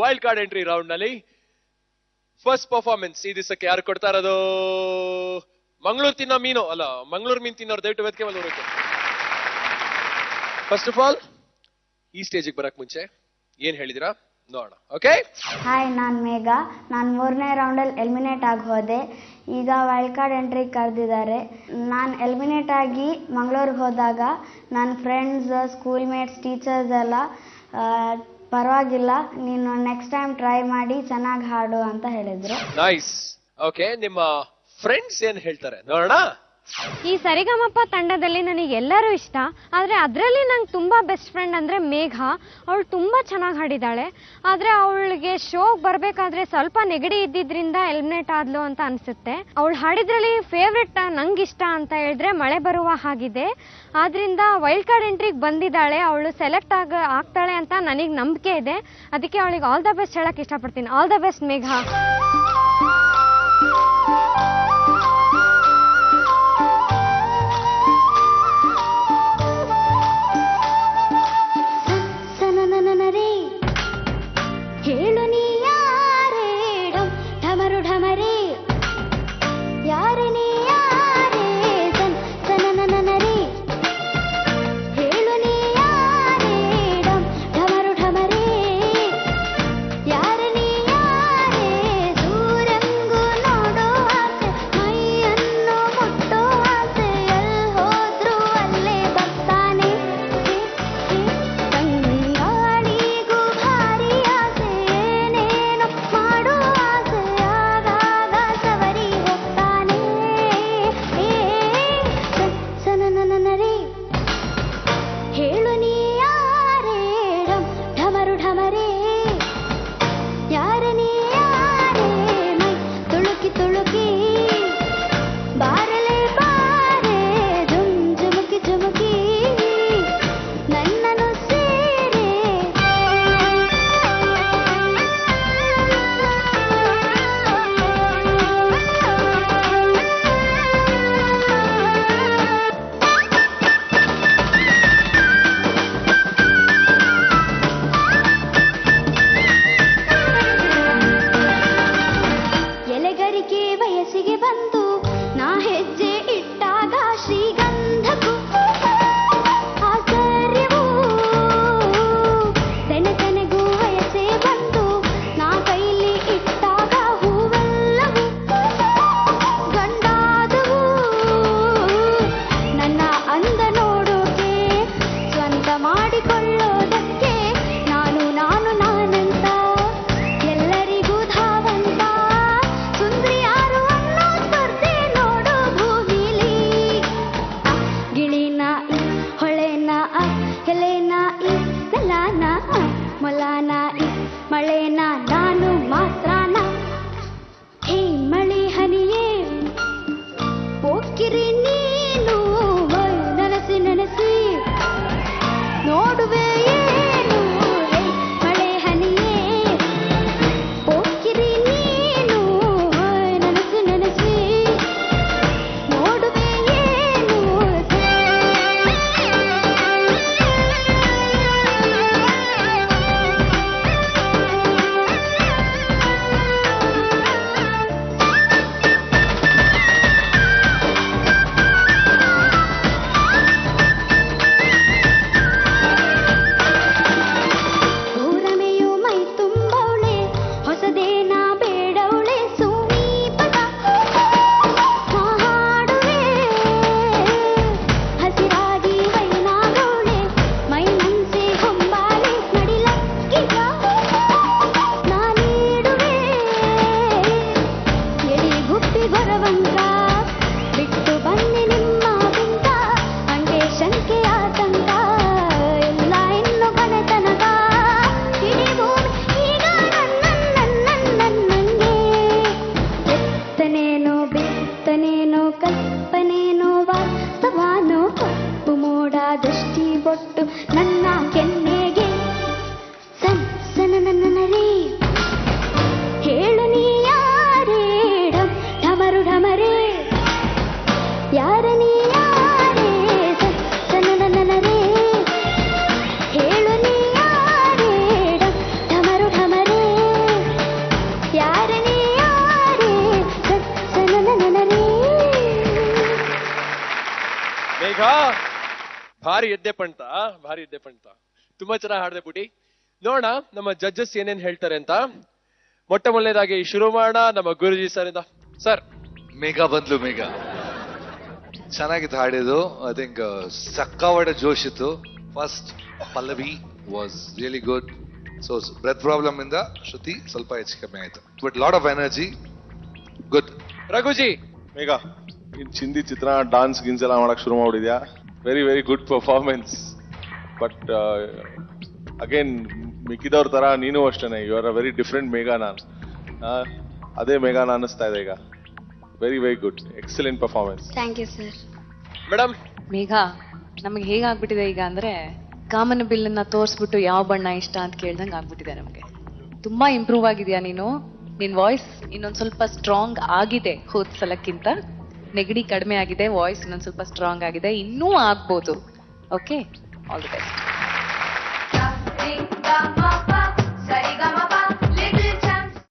Wild card entry round ನಲ್ಲಿ first performance ಈ ದಿವಸಕ್ಕೆ ಯಾರು ಕೊಡ್ತಾ ಇರೋದು? ಮಂಗಳೂರು ತಿನ್ನೋ ಮೀನು ಅಲ್ಲ, ಮಂಗಳೂರು ಮೀನು ತಿನ್ನೋರು ದಯವಿಟ್ಟು ವೇದಿಕೆ ಮೇಲೆ ಬರಬೇಕು. ಫಸ್ಟ್ ಆಫ್ ಆಲ್ ಈ ಸ್ಟೇಜಿಗೆ ಬರಕ್ ಮುಂಚೆ ಏನ್ ಹೇಳಿದಿರಾ ನೋಡೋಣ. ಓಕೆ, ಹಾಯ್, ನಾನು ಮೇಘ. ನಾನು 3ನೇ ರೌಂಡಲ್ಲಿ ಎಲಿಮಿನೇಟ್ ಆಗಿ ಹೋದೆ. ಈಗ ವೈಲ್ಡ್ ಕಾರ್ಡ್ ಎಂಟ್ರಿ ಕರೆದಿದ್ದಾರೆ. ನಾನು ಎಲಿಮಿನೇಟ್ ಆಗಿ ಮಂಗಳೂರಿಗೆ ಹೋದಾಗ ನನ್ನ ಫ್ರೆಂಡ್ಸ್, ಸ್ಕೂಲ್ ಮೇಟ್ಸ್, ಟೀಚರ್ಸ್ ಎಲ್ಲ ಪರವಾಗಿಲ್ಲ, ನೀನು ನೆಕ್ಸ್ಟ್ ಟೈಮ್ ಟ್ರೈ ಮಾಡಿ ಚೆನ್ನಾಗಿ ಹಾಡು ಅಂತ ಹೇಳಿದ್ರು. ನೈಸ್. ಓಕೆ, ನಿಮ್ಮ ಫ್ರೆಂಡ್ಸ್ ಏನ್ ಹೇಳ್ತಾರೆ ನೋಡೋಣ. ಈ ಸರಿಗಮಪ ತಂಡದಲ್ಲಿ ನನಗೆ ಎಲ್ಲರೂ ಇಷ್ಟ, ಆದರೆ ಅದರಲ್ಲಿ ನಂಗೆ ತುಂಬ ಬೆಸ್ಟ್ ಫ್ರೆಂಡ್ ಅಂದರೆ ಮೇಘ. ಅವಳು ತುಂಬ ಚೆನ್ನಾಗಿ ಹಾಡಿದ್ದಾಳೆ. ಆದರೆ ಅವಳಿಗೆ ಶೋಗೆ ಬರಬೇಕಾದ್ರೆ ಸ್ವಲ್ಪ ನೆಗಡಿ ಇದ್ದಿದ್ದರಿಂದ ಎಲಿಮಿನೇಟ್ ಆದ್ಲು ಅಂತ ಅನಿಸುತ್ತೆ. ಅವಳು ಹಾಡಿದ್ರಲ್ಲಿ ಫೇವ್ರೆಟ್ ನಂಗಿಷ್ಟ ಅಂತ ಹೇಳಿದ್ರೆ ಮಳೆ ಬರುವ ಹಾಗಿದೆ. ಆದ್ದರಿಂದ ವೈಲ್ಡ್ ಕಾರ್ಡ್ ಎಂಟ್ರಿಗೆ ಬಂದಿದ್ದಾಳೆ. ಅವಳು ಸೆಲೆಕ್ಟ್ ಆಗ್ತಾಳೆ ಅಂತ ನನಗೆ ನಂಬಿಕೆ ಇದೆ. ಅದಕ್ಕೆ ಅವಳಿಗೆ ಆಲ್ ದ ಬೆಸ್ಟ್ ಹೇಳಕ್ಕೆ ಇಷ್ಟಪಡ್ತೀನಿ. ಆಲ್ ದ ಬೆಸ್ಟ್ ಮೇಘ. ಹೇಳು ನೀ ಯಾರೇ ಡಮ್ ಢಮರು ಢಮರೇ, ಯಾರೇ ನೀ ಯಾರೇ ಸನ್ ಸನನನರೇ, ಹೇಳು ನೀ ಯಾರೇ ಡಮ್ ಢಮರು ಢಮರೇ, ಯಾರೇ ನೀ ಯಾರೇ ಸೂ ಮೇಘ ಭಾರಿ ಎದ್ದೆ ಪಂಟ, ಭಾರಿ ಎದ್ದೆ ಪಂಟ. ತುಂಬಾ ಚೆನ್ನಾಗಿ ಹಾಡ್ದೆ ಪುಟಿ. ನೋಡೋಣ ನಮ್ಮ ಜಡ್ಜಸ್ ಏನೇನ್ ಹೇಳ್ತಾರೆ ಅಂತ. ಮೊಟ್ಟ ಮೊದಲನೇದಾಗಿ ಶುರು ಮಾಡೋಣ ನಮ್ಮ ಗುರುಜಿ ಸರ್ ಇಂದ. ಸರ್, ಮೇಘ ಬಂದ್ಲು. ಮೇಘ ಚೆನ್ನಾಗಿತ್ತು ಹಾಡಿದ್ದು. ಐ ಥಿಂಕ್ ಸಕ್ಕಾವಡೆ ಜೋಶ್ ಇತ್ತು. ಫಸ್ಟ್ ಪಲ್ಲವಿ was really good. So breath problem ಇಂದ ಶ್ರುತಿ ಸ್ವಲ್ಪ ಹೆಚ್ಚು ಕಮ್ಮಿ ಆಯ್ತು, but lot of energy. Good. Raghuji. Megha ಇನ್ ಚಿಂದಿ ಚಿತ್ರ ಡಾನ್ಸ್ ಗಿನ್ಸ್ ಎಲ್ಲ ಮಾಡಕ್ ಶುರು ಮಾಡಿದ್ಯಾ. Very very good performance. But again ಮಿಕ್ಕಿದವ್ರ ತರ ನೀನು ಅಷ್ಟೇನೆ, you are a very different Megha. ನಾನು ಅದೇ ಮೇಘನ ಅನ್ನಿಸ್ತಾ ಇದೆ ಈಗ. Very very good, excellent performance. Thank you sir. Madam. Megha, ನಮಗೆ ಹೇಗಾಗ್ಬಿಟ್ಟಿದೆ ಈಗ ಅಂದ್ರೆ ಕಾಮನ ಬಿಲ್ಲನ್ನ ತೋರಿಸ್ಬಿಟ್ಟು ಯಾವ ಬಣ್ಣ ಇಷ್ಟ ಅಂತ ಕೇಳ್ದಂಗೆ ಆಗ್ಬಿಟ್ಟಿದೆ ನಮಗೆ. ತುಂಬಾ ಇಂಪ್ರೂವ್ ಆಗಿದ್ಯಾ ನೀನು. ನಿನ್ ವಾಯ್ಸ್ ಇನ್ನೊಂದ್ ಸ್ವಲ್ಪ ಸ್ಟ್ರಾಂಗ್ ಆಗಿದೆ ಹೋದ್ ಸಲಕ್ಕಿಂತ. ನೆಗಡಿ ಕಡಿಮೆ ಆಗಿದೆ, ವಾಯ್ಸ್ ಇನ್ನೊಂದ್ ಸ್ವಲ್ಪ ಸ್ಟ್ರಾಂಗ್ ಆಗಿದೆ, ಇನ್ನೂ ಆಗ್ಬೋದು. Okay, all the best.